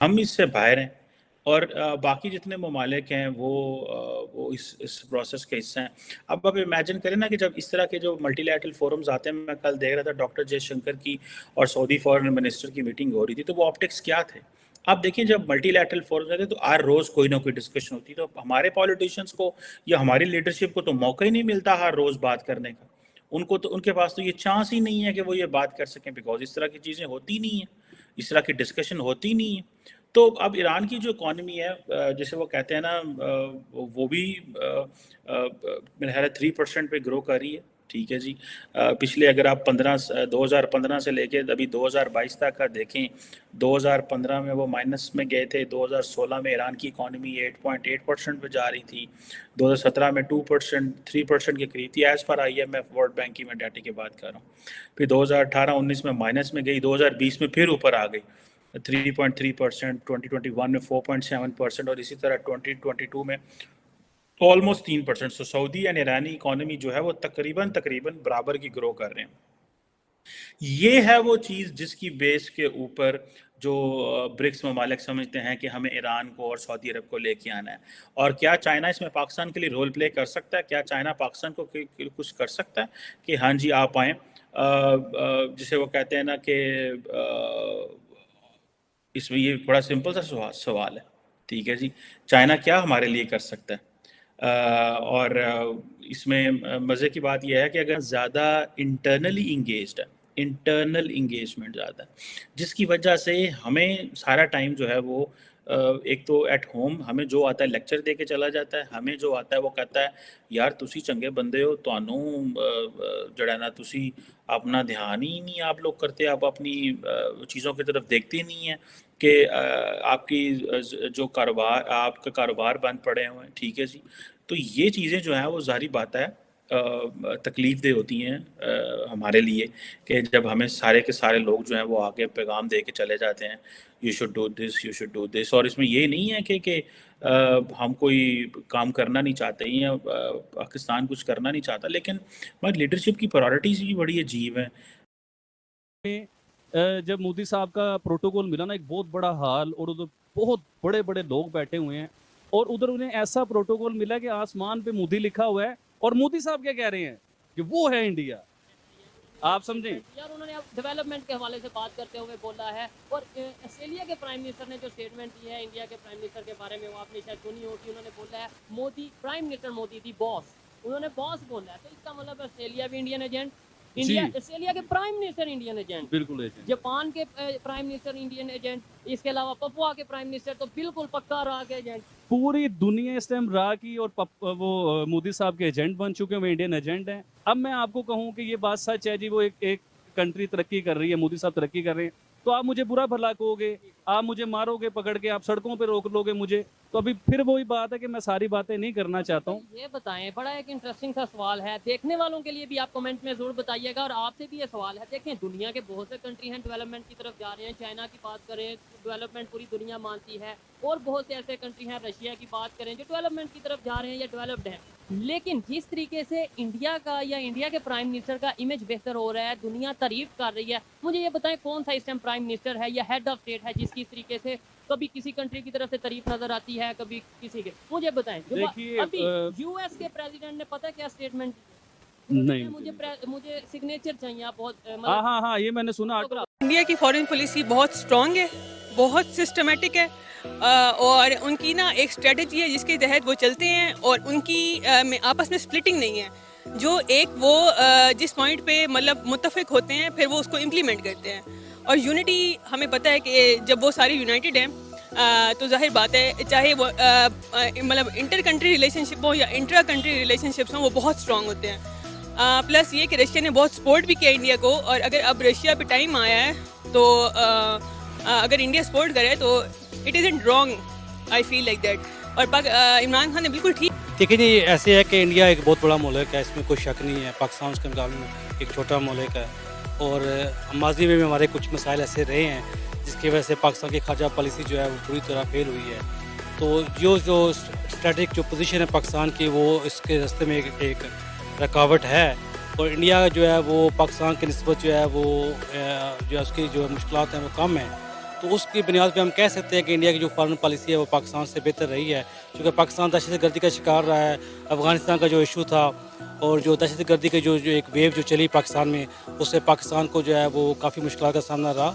हम इससे बाहर हैं और बाकी जितने ममालिक हैं वो इस प्रोसेस के हिस्से हैं। अब आप इमेजिन करें ना कि जब इस तरह के जो मल्टीलैटरल फोरम्स आते हैं, मैं कल देख रहा था डॉक्टर जयशंकर की और सऊदी फॉरेन मिनिस्टर की मीटिंग हो रही थी, तो वो ऑप्टिक्स क्या थे। आप देखिए जब मल्टीलैटरल फोरम्स आते हैं तो हर रोज़ कोई ना कोई डिस्कशन होती है, तो हमारे पॉलिटिशियंस को या हमारी लीडरशिप को तो मौका ही नहीं मिलता हर रोज़ बात करने का। उनको तो उनके पास तो ये चांस ही नहीं है कि वो ये बात कर सकें, बिकॉज इस तरह की चीज़ें होती नहीं हैं, इस तरह की डिस्कशन होती नहीं है। तो अब ईरान की जो इकॉनमी है, जैसे वो कहते हैं ना, वो भी मेरा ख्याल है 3% पे ग्रो कर रही है। ठीक है जी। पिछले अगर आप 2015 से लेके अभी 2022 तक का देखें, 2015 में वो माइनस में गए थे, 2016 में ईरान की इकॉनमी 8.8% पे जा रही थी, 2017 में 2% 3% के करीब थी, as per IMF world bank की मैं डाटा की बात कर रहा हूँ। फिर 2018-19 में माइनस में गई, 2020 में फिर ऊपर आ गई 3.3%, 2021 में 4.7% और इसी तरह 2022 में almost 3%। So Saudi and Irani economy जो है वो तकरीबन तकरीबन बराबर की ग्रो कर रहे हैं। ये है वो चीज़ जिसकी बेस के ऊपर जो ब्रिक्स ममालिक समझते हैं कि हमें ईरान को और सऊदी अरब को लेके आना है। और क्या चाइना इसमें पाकिस्तान के लिए रोल प्ले कर सकता है? क्या चाइना पाकिस्तान को कुछ कर सकता है कि हाँ जी आप आएँ? जिसे वो कहते हैं ना कि इसमें ये बड़ा सिंपल सा सवाल है। ठीक है जी। चाइना क्या हमारे लिए कर सकता है? और इसमें मज़े की बात यह है कि अगर ज़्यादा इंटरनली इंगेज्ड है, इंटरनल इंगेजमेंट ज़्यादा है, जिसकी वजह से हमें सारा टाइम जो है वो एक तो एट होम हमें जो आता है लेक्चर दे के चला जाता है, हमें जो आता है वो कहता है यार तुसी चंगे बंदे हो, ਤੁਹਾਨੂੰ जड़ा ना तुसी अपना ध्यान ही नहीं आप लोग करते, आप अपनी चीज़ों की तरफ देखते ही नहीं है कि आपकी जो कारोबार आपका कारोबार बंद पड़े हुए हैं। ठीक है जी। तो ये चीज़ें जो हैं वो ज़ाहिर बात है तकलीफ़ दे होती हैं हमारे लिए कि जब हमें सारे के सारे लोग जो हैं वो आके पैगाम दे के चले जाते हैं, you should do this, you should do this. और इसमें ये नहीं है कि हम कोई काम करना नहीं चाहते या पाकिस्तान कुछ करना नहीं चाहता, लेकिन हमारी लीडरशिप की प्रायोरिटीज़ भी बड़ी अजीब हैं। जब मोदी साहब का प्रोटोकॉल मिला ना, एक बहुत बड़ा हाल और उधर बहुत बड़े बड़े लोग बैठे हुए हैं और उधर उन्हें ऐसा प्रोटोकॉल मिला कि आसमान पे मोदी लिखा हुआ है और मोदी साहब क्या कह रहे हैं कि वो है इंडिया। आप समझें यार, उन्होंने अब डेवलपमेंट के हवाले से बात करते हुए बोला है और ऑस्ट्रेलिया के प्राइम मिनिस्टर ने जो स्टेटमेंट दी है इंडिया के प्राइम मिनिस्टर के बारे में, वो आपने शायद सुनी होगी। उन्होंने बोला है मोदी, प्राइम मिनिस्टर मोदी दी बॉस, उन्होंने बॉस बोला है। तो इसका मतलब ऑस्ट्रेलिया भी इंडियन एजेंट, इंडिया ऑस्ट्रेलिया के प्राइम मिनिस्टर इंडियन एजेंट, बिल्कुल एजेंट। जापान के प्राइम मिनिस्टर इंडियन एजेंट, इसके अलावा पपुआ के प्राइम मिनिस्टर तो बिल्कुल पक्का रहा के एजेंट। पूरी दुनिया इस टाइम रा की और वो मोदी साहब के एजेंट बन चुके हैं, वो इंडियन एजेंट हैं। अब मैं आपको कहूं कि ये बात सच है जी, वो एक कंट्री तरक्की कर रही है, मोदी साहब तरक्की कर रहे हैं, तो आप मुझे बुरा भला कहोगे, आप मुझे मारोगे पकड़ के, आप सड़कों पे रोक लोगे मुझे, तो अभी फिर वही बात है कि मैं सारी बातें नहीं करना चाहता हूँ। ये बताएं, बड़ा एक इंटरेस्टिंग सा सवाल है, देखने वालों के लिए भी आप कमेंट में जरूर बताइएगा और आपसे भी ये सवाल है। देखें, दुनिया के बहुत से कंट्री हैं डेवलपमेंट की तरफ जा रहे हैं। चाइना की बात करें, डेवलपमेंट पूरी दुनिया मानती है, और बहुत से ऐसे कंट्री हैं, रशिया की बात करें, जो डेवलपमेंट की तरफ जा रहे हैं या डेवलप्ड हैं। लेकिन जिस तरीके से इंडिया का या इंडिया के प्राइम मिनिस्टर का इमेज बेहतर हो रहा है, दुनिया तारीफ कर रही है, मुझे ये बताएं कौन सा इस टाइम प्राइम मिनिस्टर है या हेड ऑफ स्टेट है जिसकी इस तरीके से कभी किसी कंट्री की तरफ से तारीफ नजर आती है, कभी किसी के। मुझे बताएं। देखिए, अभी यूएस के प्रेसिडेंट ने पता क्या स्टेटमेंट नहीं, मुझे सिग्नेचर चाहिए। आप बहुत हाँ हाँ, ये मैंने सुना। इंडिया की फॉरेन पॉलिसी बहुत स्ट्रांग है, बहुत सिस्टमेटिक है और उनकी ना एक स्ट्रेटजी है जिसके तहत वो चलते हैं और उनकी आपस में स्प्लिटिंग नहीं है। जो एक वो जिस पॉइंट पे मतलब मुत्तफिक होते हैं फिर वो उसको इम्प्लीमेंट करते हैं और यूनिटी हमें पता है कि जब वो सारे यूनाइटेड हैं तो जाहिर बात है चाहे वो मतलब इंटर कंट्री रिलेशनशिप हो या इंट्रा कंट्री रिलेशनशिप्स हों वो बहुत स्ट्रांग होते हैं। प्लस ये कि रशिया ने बहुत सपोर्ट भी किया इंडिया को और अगर अब रशिया पे टाइम आया है तो अगर इंडिया सपोर्ट करे तो it is int wrong, I feel like that. और इमरान खान ने बिल्कुल ठीक है जी। ऐसे है कि इंडिया एक बहुत बड़ा मुल्क है, इसमें कोई शक नहीं है। पाकिस्तान उसके मुकाबले में एक छोटा मुल्क है और माजी में भी हमारे कुछ मसाइल ऐसे रहे हैं जिसकी वजह से पाकिस्तान की खारजा पॉलिसी जो है वो पूरी तरह फेल हुई है। तो जो स्ट्रेटेजिक जो पोजीशन है पाकिस्तान की वो इसके रास्ते में एक रुकावट है और इंडिया जो है वो पाकिस्तान की निस्बत जो है वो जो है उसकी जो मुश्किलात हैं वो कम है तो उसकी बुनियाद पे हम कह सकते हैं कि इंडिया की जो फॉरेन पॉलिसी है वो पाकिस्तान से बेहतर रही है, क्योंकि पाकिस्तान दहशतगर्दी का शिकार रहा है। अफ़गानिस्तान का जो इशू था और जो दहशतगर्दी की जो एक वेव जो चली पाकिस्तान में, उससे पाकिस्तान को जो है वो काफ़ी मुश्किलात का सामना रहा।